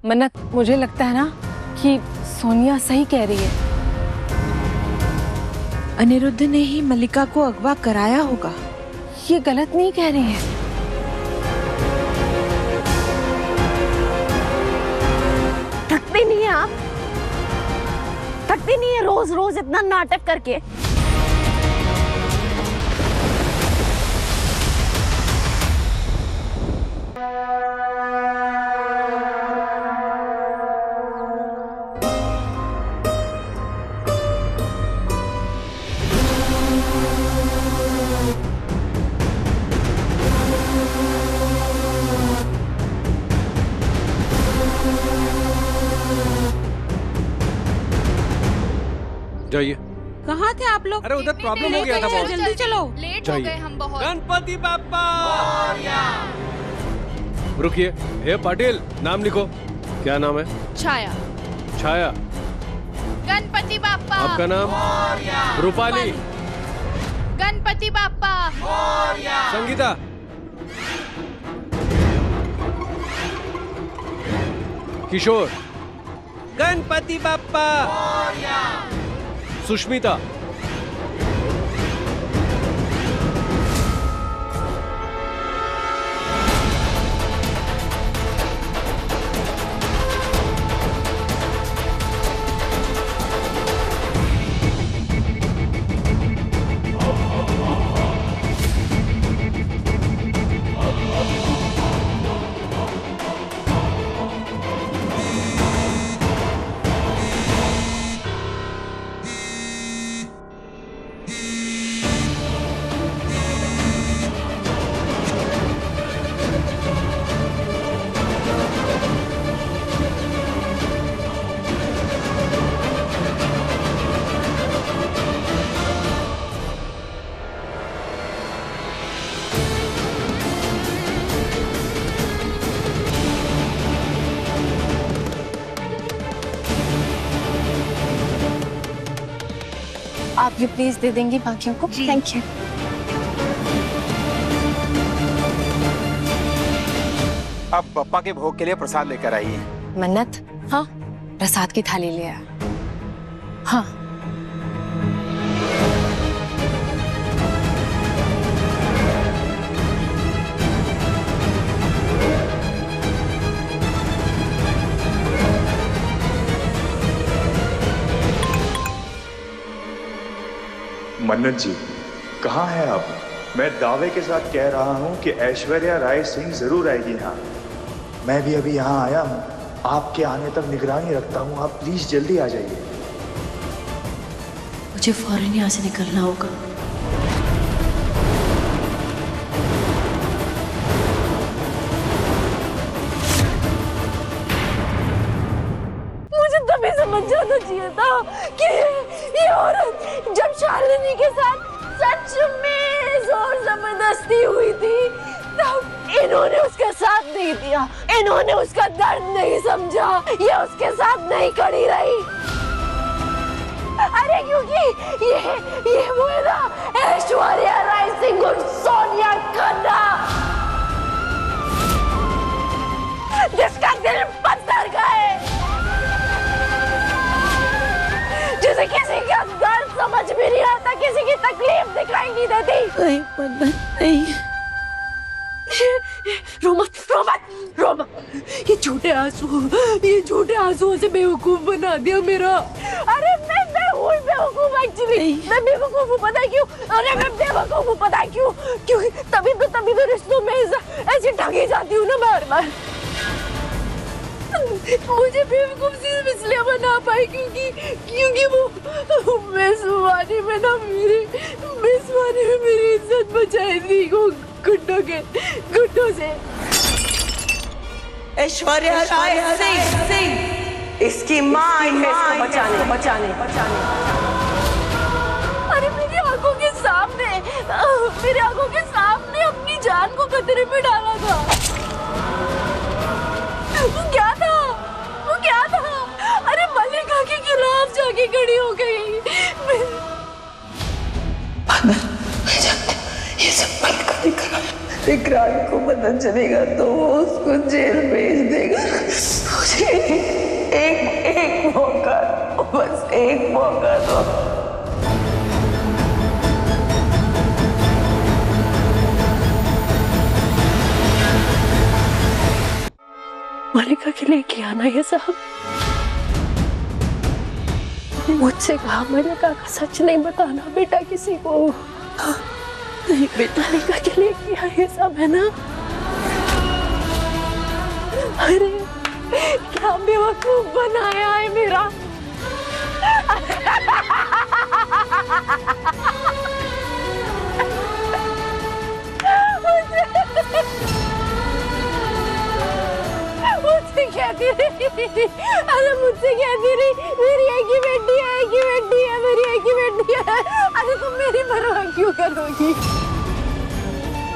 मन्नत, मुझे लगता है ना कि सोनिया सही कह रही है। अनिरुद्ध ने ही मल्लिका को अगवा कराया होगा। ये गलत नहीं कह रही है। थकते नहीं है आप? थकते नहीं है रोज रोज इतना नाटक करके? जाइए। कहाँ थे आप लोग? अरे उधर प्रॉब्लम हो गया था बहुत। जल्दी चलो। लेट हो गए हम बहुत। गणपति बाप्पा। रुकिए, हे पाटिल, नाम लिखो। क्या नाम है? छाया। छाया। गणपति बाप्पा। आपका नाम? रूपाली। गणपति बाप्पा। संगीता। किशोर। गणपति बाप्पा। सुष्मिता। आप ये प्लीज दे देंगी बाकियों को? Thank you. अब पप्पा के भोग के लिए प्रसाद लेकर आइए। मन्नत, हाँ, प्रसाद की थाली ले आ। हाँ। मन्नत जी, कहाँ हैं आप? मैं दावे के साथ कह रहा हूँ कि ऐश्वर्या राय सिंह जरूर आएगी यहाँ। मैं भी अभी यहाँ आया हूँ, आपके आने तक निगरानी रखता हूँ। आप प्लीज जल्दी आ जाइए। मुझे फौरन यहाँ से निकलना होगा। मुझे तभी समझ जाना चाहिए था कि ये औरत जब शालिनी के साथ सच में जोर जबरदस्ती हुई थी तब इन्होंने उसका साथ नहीं दिया, इन्होंने उसका दर्द नहीं समझा, ये उसके साथ नहीं खड़ी रही। अरे क्योंकि ये वो है ना, ऐश्वर्या राय सिंह और सोनिया खन्ना, जिसका दिल पत्थर का है, जिसे किसी का दर्द समझ भी नहीं आता, किसी की तकलीफ दिखाई नहीं देती। नहीं मन्नत, नहीं। रोमत, ये झूठे आंसुओं से बेवकूफ बना दिया मेरा। अरे मैं हूँ बेवकूफ एक्चुअली। मैं बेवकूफ हूँ, पता है क्यों? अरे मैं बेवकूफ हूँ, पता है क्यों? क्योंकि तभी तो रिश्तों में ऐसे ठगी जाती हूँ ना बार-बार। मुझे बेवकूफ इसलिए बना पाई क्योंकि वो मेजबानी में ना मेरी इज्जत बचाई थी गुड्डों से। ऐश्वर्या राय सिंह इसकी माँ आई है इसको बचाने। अरे मेरी आंखों के सामने अपनी जान को खतरे में डाला था। वो क्या था? अरे मल्लिका के खिलाफ जाके खड़ी हो गई। मैं जानती ये सब मल्लिका ने करा। विक्रांत को पता चलेगा तो वो उसको जेल भेज देगा। मुझे एक मौका दो। मलिका के लिए किया ना ये सब। मुझसे कहा मलिका का सच नहीं बताना बेटा किसी को। नहीं बेटा, मलिका के लिए किया ये सब है ना। अरे क्या बेवकूफ बनाया है मेरा। मुझसे कहती रही, अरे मुझसे कहती रही मेरी एक ही बेटी है, एक ही बेटी है, मेरी एक ही बेटी है। अरे तुम मेरी परवाह क्यों करोगी?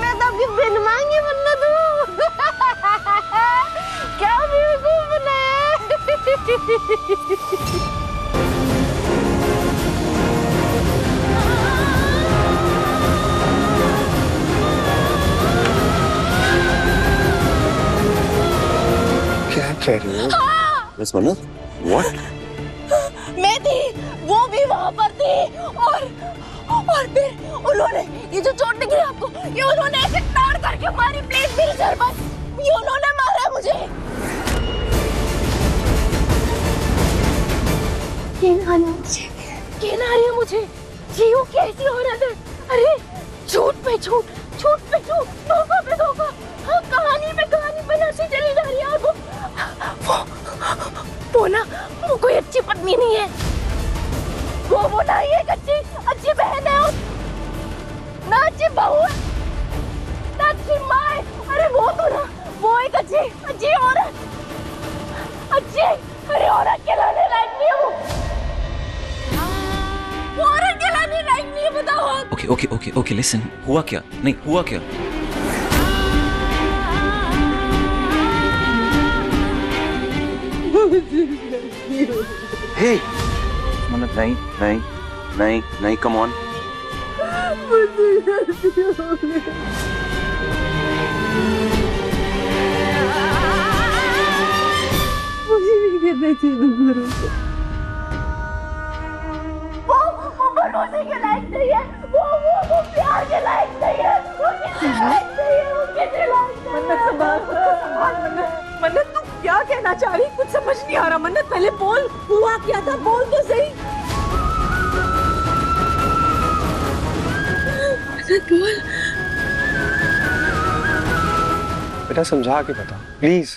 मैं तो आपकी बिन मांगी मन्नत हूँ। क्या बेवकूफ बनाया। क्या कह रही हो? मिस मन्नत, व्हाट? मैं थी, वो भी वहाँ पर थी, और फिर उन्होंने ये जो चोट दिख रही है आपको, ये उन्होंने ऐसे ताड़ करके मारी प्लेट मेरे सर पर। ये उन्होंने मारा मुझे। कहना रही है मुझे जीव कैसी औरत है। अरे झूठ पे झूठ, झूठ पे झूठ, धोखा पे धोखा, हाँ, कहानी पे कहानी बनाती चली जा रही है। और वो ना, वो कोई अच्छी पत्नी नहीं है। वो ना ही एक अच्छी बहन है, ना अच्छी बहू है, ना अच्छी माँ है। अरे वो तो ना, वो एक अच्छी औरत, अच्छी, अरे औरत कहलाने लायक नहीं है वो औरत कहलाने लायक नहीं है, बताओ आप। ओके लिसन, हुआ क्या? नहीं हुआ क्या? हे मन्नत, नहीं, कम ऑन। मुझे भी कहना चाहिए। वो भरोसे के लायक नहीं है, वो प्यार के लायक नहीं है, वो किसी लायक नहीं है, वो किसी लायक नहीं है। मन्नत संभाल, मन्नत तू क्या कहना चाह रही? कुछ समझ नहीं आ रहा। मन्नत पहले बोल, हुआ क्या था, बोल तो सही। मन्नत बोल। बेटा समझा के बता प्लीज।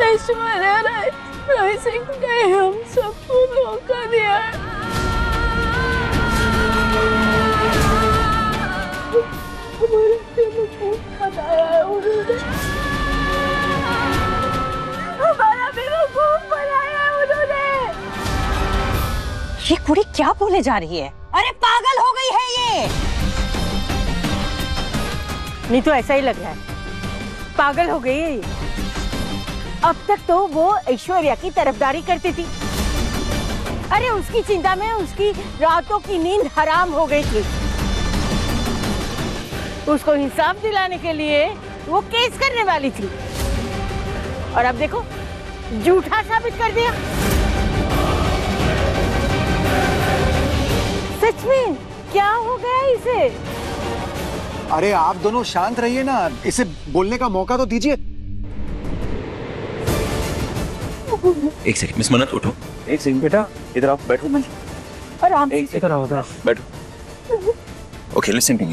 ऐश्वर्या राय सिंह ने हम सबको धोखा दिया है। हमारे बेवकूफ बनाया है उन्होंने, हमारा बेवकूफ बनाया है उन्होंने। ये कुड़ी क्या बोले जा रही है? अरे पागल हो गई है ये। नहीं तो ऐसा ही लग रहा है, पागल हो गई है ये। अब तक तो वो ऐश्वर्या की तरफदारी करती थी। अरे उसकी चिंता में उसकी रातों की नींद हराम हो गई थी। उसको इंसाफ दिलाने के लिए वो केस करने वाली थी, और अब देखो झूठा साबित कर दिया। सच में क्या हो गया इसे? अरे आप दोनों शांत रहिए ना, इसे बोलने का मौका तो दीजिए। एक सेकंड मिस मन्नत, उठो। एक सेकंड बेटा, इधर आओ, बैठो। आराम से। इधर आओ, बैठो। Okay listen to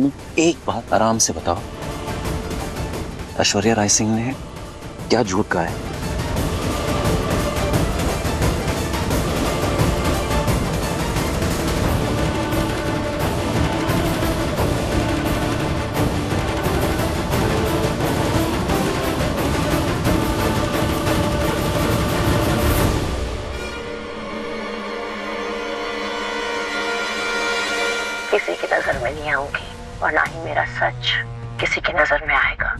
me. एक बात आराम से बताओ, ऐश्वर्या राय सिंह ने क्या झूठ कहा है? किसी की नजर में नहीं आऊंगी, और ना ही मेरा सच किसी की नजर में आएगा।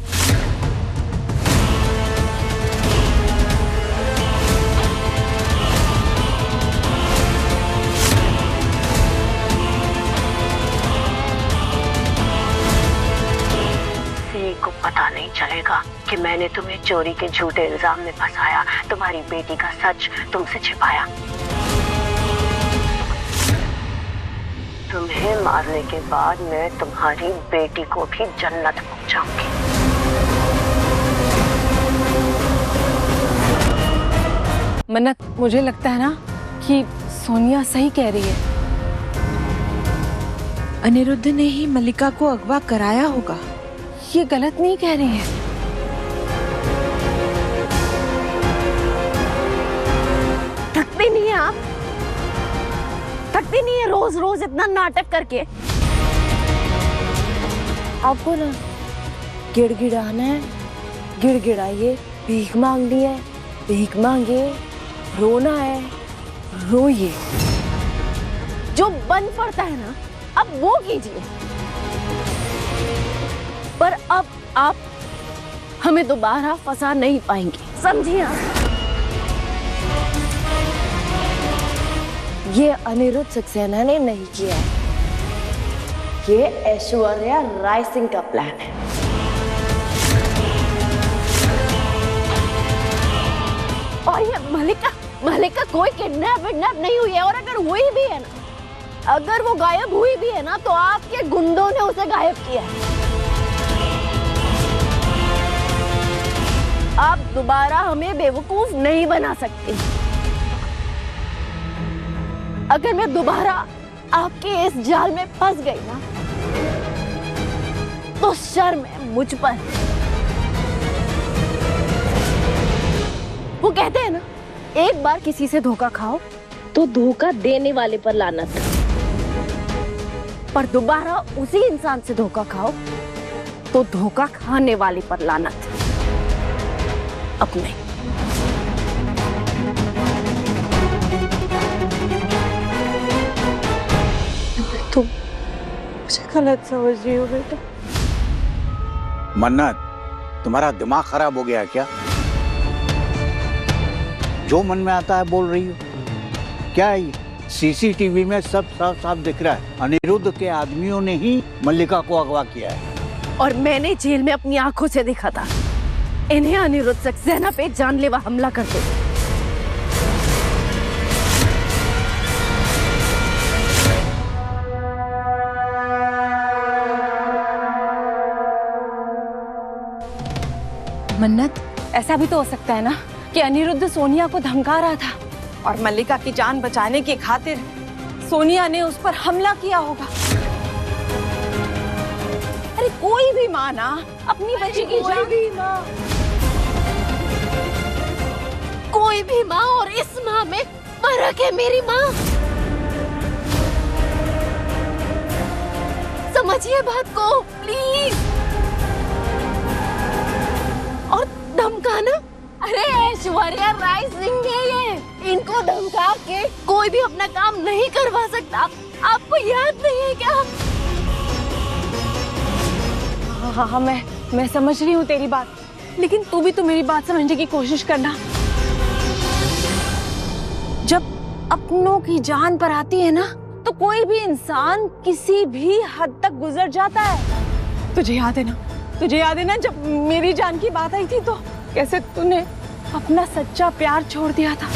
को पता नहीं चलेगा कि मैंने तुम्हें चोरी के झूठे इल्जाम में फंसाया, तुम्हारी बेटी का सच तुमसे छिपाया। तुम्हें मारने के बाद मैं तुम्हारी बेटी को भी जन्नत पहुंचाऊंगी। मन्नत, मुझे लगता है ना कि सोनिया सही कह रही है। अनिरुद्ध ने ही मल्लिका को अगवा कराया होगा। ये गलत नहीं कह रही है। थकती नहीं है आप? थकती नहीं है रोज रोज इतना नाटक करके? आपको ना गिड़गिड़ाना है, गिड़गिड़ाइए। भीख मांगनी है, भीख मांगे। रोना है, रोइए। जो बन पड़ता है ना, अब वो कीजिए। पर अब आप हमें दोबारा फंसा नहीं पाएंगे, समझिए आप? ये अनिरुद्ध सक्सेना ने नहीं किया है, ये ऐश्वर्या राय सिंह का प्लान है। और ये मल्लिका कोई किडनैप नहीं हुई है, और अगर हुई भी है ना, अगर वो गायब हुई भी है ना, तो आपके गुंडों ने उसे गायब किया है। आप दोबारा हमें बेवकूफ नहीं बना सकते। अगर मैं दोबारा आपके इस जाल में फंस गई ना, तो शर्म है मुझ पर। वो कहते हैं ना, एक बार किसी से धोखा खाओ तो धोखा देने वाले पर लानत, पर दोबारा उसी इंसान से धोखा खाओ तो धोखा खाने वाले पर लानत। अब नहीं। तुम मुझे गलत समझ रही हो बेटा। मन्नत, तुम्हारा दिमाग खराब हो गया क्या? जो मन में आता है बोल रही हो। क्या है ये? सीसीटीवी में सब साफ साफ दिख रहा है, अनिरुद्ध के आदमियों ने ही मल्लिका को अगवा किया है। और मैंने जेल में अपनी आंखों से देखा था इन्हें अनिरुद्ध सक्सेना पे जानलेवा हमला करते। मन्नत, ऐसा भी तो हो सकता है ना कि अनिरुद्ध सोनिया को धमका रहा था और मल्लिका की जान बचाने की खातिर सोनिया ने उस पर हमला किया होगा। अरे कोई भी माँ ना अपनी बच्ची की जान, कोई भी माँ, और इस माँ में फर्क है मेरी माँ। समझिए बात को प्लीज। और धमकाना, अरे ऐश्वर्या राय सिंह है ये, इनको धमका के कोई भी अपना काम नहीं करवा सकता। आपको याद नहीं है क्या? हाँ, मैं समझ रही हूँ तेरी बात, लेकिन तू भी तो मेरी बात समझने की कोशिश करना। जब अपनों की जान पर आती है ना, तो कोई भी इंसान किसी भी हद तक गुजर जाता है। तुझे याद है ना जब मेरी जान की बात आई थी तो कैसे तूने अपना सच्चा प्यार छोड़ दिया था।